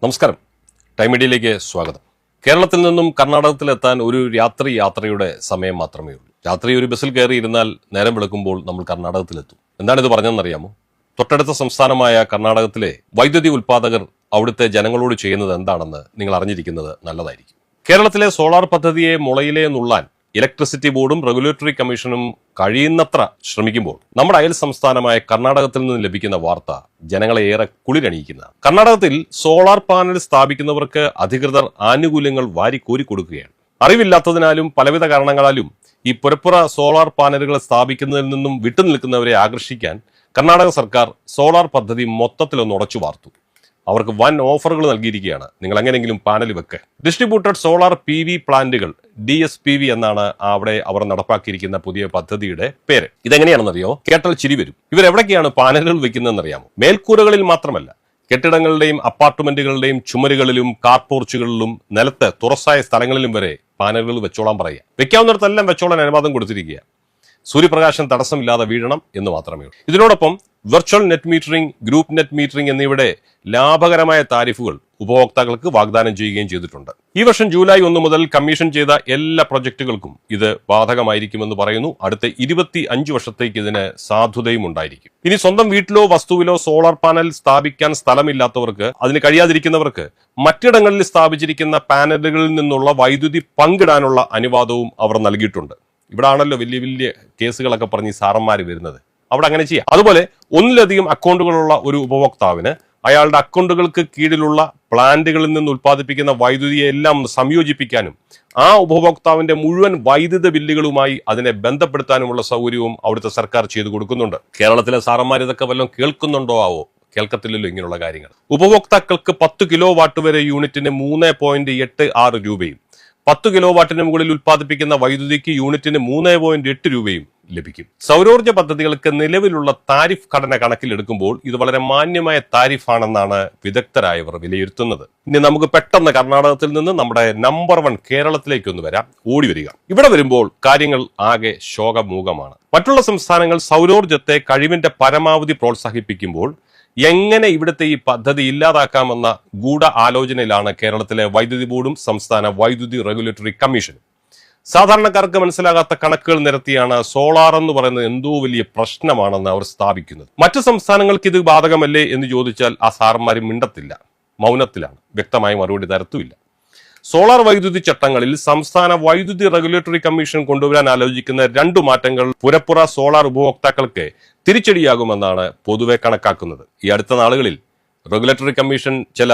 നമസ്കാരം. ടൈം മീഡിയയിലേക്ക് സ്വാഗതം. കേരളത്തിൽ നിന്നും കർണാടകത്തിലെത്താൻ ഒരു യാത്രയുടെ സമയം മാത്രമേ ഉള്ളൂ. രാത്രി ഒരു ബസ്സിൽ കയറിയിരുന്നാൽ നേരം വെളുക്കുമ്പോൾ നമ്മൾ കർണാടകത്തിലെത്തും. എന്താണിത് പറഞ്ഞതെന്നറിയാമോ? തൊട്ടടുത്ത സംസ്ഥാനമായ കർണാടകത്തിലെ വൈദ്യുതി ഉൽപ്പാദകർ അവിടുത്തെ ജനങ്ങളോട് ചെയ്യുന്നത് എന്താണെന്ന് നിങ്ങൾ അറിഞ്ഞിരിക്കുന്നത് നല്ലതായിരിക്കും. കേരളത്തിലെ സോളാർ പദ്ധതിയെ മുളയിലെ നുള്ളാൻ ഇലക്ട്രിസിറ്റി ബോർഡും റെഗുലേറ്ററി കമ്മീഷനും കഴിയുന്നത്ര ശ്രമിക്കുമ്പോൾ നമ്മുടെ അയൽ സംസ്ഥാനമായ കർണാടകത്തിൽ നിന്ന് ലഭിക്കുന്ന വാർത്ത ജനങ്ങളെ ഏറെ കുളിരണിയിക്കുന്ന. കർണാടകത്തിൽ സോളാർ പാനൽ സ്ഥാപിക്കുന്നവർക്ക് അധികൃതർ ആനുകൂല്യങ്ങൾ വാരിക്കോരി കൊടുക്കുകയാണ്. അറിവില്ലാത്തതിനാലും പലവിധ കാരണങ്ങളാലും ഈ പുരപ്പുറ സോളാർ പാനലുകൾ സ്ഥാപിക്കുന്നതിൽ നിന്നും വിട്ടുനിൽക്കുന്നവരെ ആകർഷിക്കാൻ കർണാടക സർക്കാർ സോളാർ പദ്ധതി മൊത്തത്തിലൊന്ന് ഉടച്ചു വാർത്തു. അവർക്ക് വൻ ഓഫറുകൾ നൽകിയിരിക്കുകയാണ്. നിങ്ങൾ എങ്ങനെയെങ്കിലും പാനൽ വെക്ക്. ഡിസ്ട്രിബ്യൂട്ടഡ് സോളാർ PV പ്ലാന്റുകൾ DSPV എന്നാണ് അവിടെ അവർ നടപ്പാക്കിയിരിക്കുന്ന പുതിയ പദ്ധതിയുടെ പേര്. ഇതെങ്ങനെയാണെന്നറിയോ? കേട്ടാൽ ചിരി വരും. ഇവരെവിടേക്കാണ് പാനലുകൾ വെക്കുന്നതെന്നറിയാമോ? മേൽക്കൂരകളിൽ മാത്രമല്ല, കെട്ടിടങ്ങളുടെയും അപ്പാർട്ട്മെന്റുകളുടെയും ചുമരുകളിലും കാർപോർച്ചുകളിലും നിലത്ത് തുറസായ സ്ഥലങ്ങളിലും വരെ പാനലുകൾ വെച്ചോളാൻ പറയുക. വെക്കാവുന്നിടത്തെല്ലാം വെച്ചോളാൻ അനുവാദം കൊടുത്തിരിക്കുക. സൂര്യപ്രകാശം തടസ്സമില്ലാതെ വീഴണം എന്ന് മാത്രമേ ഉള്ളൂ. ഇതിനോടൊപ്പം virtual net metering, group net metering എന്നിവയുടെ ലാഭകരമായ താരിഫുകൾ ഉപഭോക്താക്കൾക്ക് വാഗ്ദാനം ചെയ്യുകയും ചെയ്തിട്ടുണ്ട്. ഈ വർഷം ജൂലൈ 1 മുതൽ കമ്മീഷൻ ചെയ്ത എല്ലാ പ്രൊജക്ടുകൾക്കും ഇത് ബാധകമായിരിക്കുമെന്ന് പറയുന്നു. അടുത്ത 25 വർഷത്തേക്ക് ഇതിന് സാധുതയും ഉണ്ടായിരിക്കും. ഇനി സ്വന്തം വീട്ടിലോ വസ്തുവിലോ സോളാർ പാനൽ സ്ഥാപിക്കാൻ സ്ഥലമില്ലാത്തവർക്ക്, അതിന് കഴിയാതിരിക്കുന്നവർക്ക് മറ്റിടങ്ങളിൽ സ്ഥാപിച്ചിരിക്കുന്ന പാനലുകളിൽ നിന്നുള്ള വൈദ്യുതി പങ്കിടാനുള്ള അനുവാദവും അവർ നൽകിയിട്ടുണ്ട്. ഇവിടെ ആണല്ലോ വലിയ വലിയ കേസുകളൊക്കെ പറഞ്ഞ് സാറന്മാർ വരുന്നത്. അവിടെ അങ്ങനെ ചെയ്യാം. അതുപോലെ ഒന്നിലധികം അക്കൗണ്ടുകളുള്ള ഒരു ഉപഭോക്താവിന് അയാളുടെ അക്കൗണ്ടുകൾക്ക് കീഴിലുള്ള പ്ലാന്റുകളിൽ നിന്ന് ഉൽപ്പാദിപ്പിക്കുന്ന വൈദ്യുതിയെ എല്ലാം സംയോജിപ്പിക്കാനും ആ ഉപഭോക്താവിന്റെ മുഴുവൻ വൈദ്യുത ബില്ലുകളുമായി അതിനെ ബന്ധപ്പെടുത്താനുമുള്ള സൗകര്യവും അവിടുത്തെ സർക്കാർ ചെയ്തു കൊടുക്കുന്നുണ്ട്. കേരളത്തിലെ സാറന്മാർ ഇതൊക്കെ വല്ലതും കേൾക്കുന്നുണ്ടോ ആവോ? കേൾക്കത്തില്ലല്ലോ ഇങ്ങനെയുള്ള കാര്യങ്ങൾ. ഉപഭോക്താക്കൾക്ക് 10 കിലോ വാട്ട് വരെ യൂണിറ്റിന് 3.86 രൂപയും 10 കിലോ വാട്ടിന് മുകളിൽ ഉൽപ്പാദിപ്പിക്കുന്ന വൈദ്യുതിക്ക് യൂണിറ്റിന് 3.8 രൂപയും ലഭിക്കും. സൗരോർജ്ജ പദ്ധതികൾക്ക് നിലവിലുള്ള താരിഫ് ഘടന കണക്കിലെടുക്കുമ്പോൾ ഇത് വളരെ മാന്യമായ താരിഫാണെന്നാണ് വിദഗ്ധരായവർ വിലയിരുത്തുന്നത്. ഇനി നമുക്ക് പെട്ടെന്ന് കർണാടകത്തിൽ നിന്ന് നമ്മുടെ നമ്പർ 1 കേരളത്തിലേക്കൊന്ന് വരാം. ഓടി വരിക. ഇവിടെ വരുമ്പോൾ കാര്യങ്ങൾ ആകെ ശോകമൂകമാണ്. മറ്റുള്ള സംസ്ഥാനങ്ങൾ സൗരോർജ്ജത്തെ കഴിവിന്റെ പരമാവധി പ്രോത്സാഹിപ്പിക്കുമ്പോൾ എങ്ങനെ ഇവിടുത്തെ ഈ പദ്ധതി ഇല്ലാതാക്കാമെന്ന ഗൂഢ ആലോചനയിലാണ് കേരളത്തിലെ വൈദ്യുതി ബോർഡും സംസ്ഥാന വൈദ്യുതി റെഗുലേറ്ററി കമ്മീഷനും. സാധാരണക്കാർക്ക് മനസ്സിലാകാത്ത കണക്കുകൾ നിരത്തിയാണ് സോളാർ എന്ന് പറയുന്നത് എന്തോ വലിയ പ്രശ്നമാണെന്ന് അവർ സ്ഥാപിക്കുന്നത്. മറ്റു സംസ്ഥാനങ്ങൾക്ക് ഇത് ബാധകമല്ലേ എന്ന് ചോദിച്ചാൽ ആ സാറന്മാരും മിണ്ടത്തില്ല, മൗനത്തിലാണ്, വ്യക്തമായ മറുപടി തരത്തുമില്ല. സോളാർ വൈദ്യുതി ചട്ടങ്ങളിൽ സംസ്ഥാന വൈദ്യുതി റെഗുലേറ്ററി കമ്മീഷൻ കൊണ്ടുവരാൻ ആലോചിക്കുന്ന 2 മാറ്റങ്ങൾ പുരപ്പുറ സോളാർ ഉപഭോക്താക്കൾക്ക് തിരിച്ചടിയാകുമെന്നാണ് പൊതുവെ കണക്കാക്കുന്നത്. ഈ അടുത്ത നാളുകളിൽ റെഗുലേറ്ററി കമ്മീഷൻ ചില